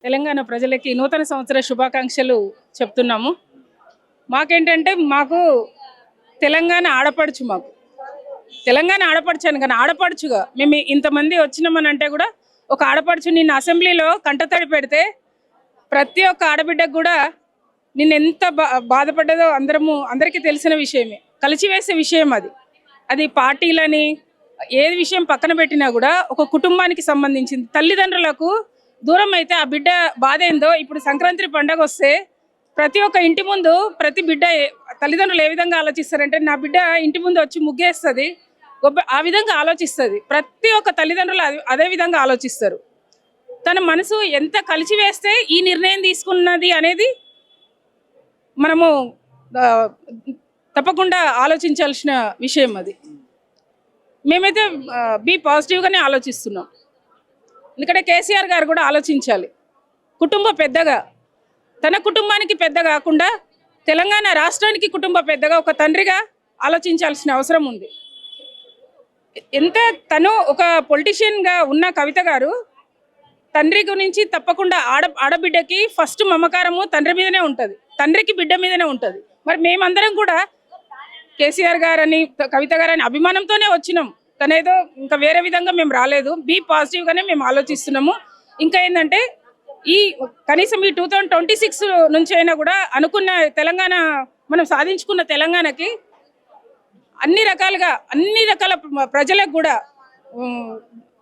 తెలంగాణ ప్రజలకి నూతన సంవత్సర శుభాకాంక్షలు చెప్తున్నాము. మాకేంటంటే మాకు తెలంగాణ ఆడపడుచు, తెలంగాణ ఆడపడుచు అని కానీ ఆడపడుచుగా మేము ఇంతమంది వచ్చినామని అంటే కూడా ఒక ఆడపడుచు నిన్న అసెంబ్లీలో కంటతడి పెడితే ప్రతి ఒక్క ఆడబిడ్డకు కూడా నిన్న ఎంత బాధపడ్డదో అందరికీ తెలిసిన విషయమే. కలిసివేసే విషయం అది పార్టీలని ఏది విషయం పక్కన పెట్టినా కూడా ఒక కుటుంబానికి సంబంధించింది. తల్లిదండ్రులకు దూరం అయితే ఆ బిడ్డ బాధ ఏందో ఇప్పుడు సంక్రాంతి పండగ వస్తే ప్రతి ఒక్క ఇంటి ముందు ప్రతి బిడ్డ తల్లిదండ్రులు ఏ విధంగా ఆలోచిస్తారంటే నా బిడ్డ ఇంటి ముందు వచ్చి ముగ్గేస్తుంది ఆ విధంగా ఆలోచిస్తుంది. ప్రతి ఒక్క తల్లిదండ్రులు అదే విధంగా ఆలోచిస్తారు. తన మనసు ఎంత కలిసి వేస్తే ఈ నిర్ణయం తీసుకున్నది అనేది మనము తప్పకుండా ఆలోచించాల్సిన విషయం. మేమైతే బీ పాజిటివ్గానే ఆలోచిస్తున్నాం. ఎందుకంటే కేసీఆర్ గారు కూడా ఆలోచించాలి. కుటుంబ పెద్దగా తన కుటుంబానికి పెద్ద కాకుండా తెలంగాణ రాష్ట్రానికి కుటుంబ పెద్దగా ఒక తండ్రిగా ఆలోచించాల్సిన అవసరం ఉంది. తను ఒక పొలిటీషియన్గా ఉన్న కవిత గారు తండ్రి గురించి తప్పకుండా ఆడబిడ్డకి ఫస్ట్ మమకారము తండ్రి మీదనే ఉంటుంది, తండ్రికి బిడ్డ మీదనే ఉంటుంది. మరి మేమందరం కూడా కేసీఆర్ గారని కవిత గారని అభిమానంతోనే వచ్చినాం. తనేదో ఇంకా వేరే విధంగా మేము రాలేదు. బీ పాజిటివ్గానే మేము ఆలోచిస్తున్నాము. ఇంకా ఏంటంటే కనీసం ఈ 2026 నుంచి అయినా కూడా అనుకున్న తెలంగాణ మనం సాధించుకున్న తెలంగాణకి అన్ని రకాల ప్రజలకు కూడా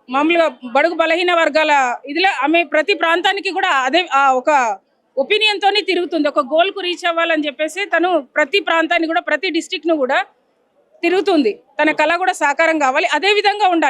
మామూలుగా బడుగు బలహీన వర్గాల ఇదిలో ఆమె ప్రతి ప్రాంతానికి కూడా అదే ఒక ఒపీనియన్తోనే తిరుగుతుంది. ఒక గోల్కు రీచ్ అవ్వాలని చెప్పేసి తను ప్రతి ప్రాంతాన్ని కూడా ప్రతి డిస్టిక్ను కూడా తిరుగుతుంది. తన కళ కూడా సాకారం కావాలి, అదే విధంగా ఉండాలి.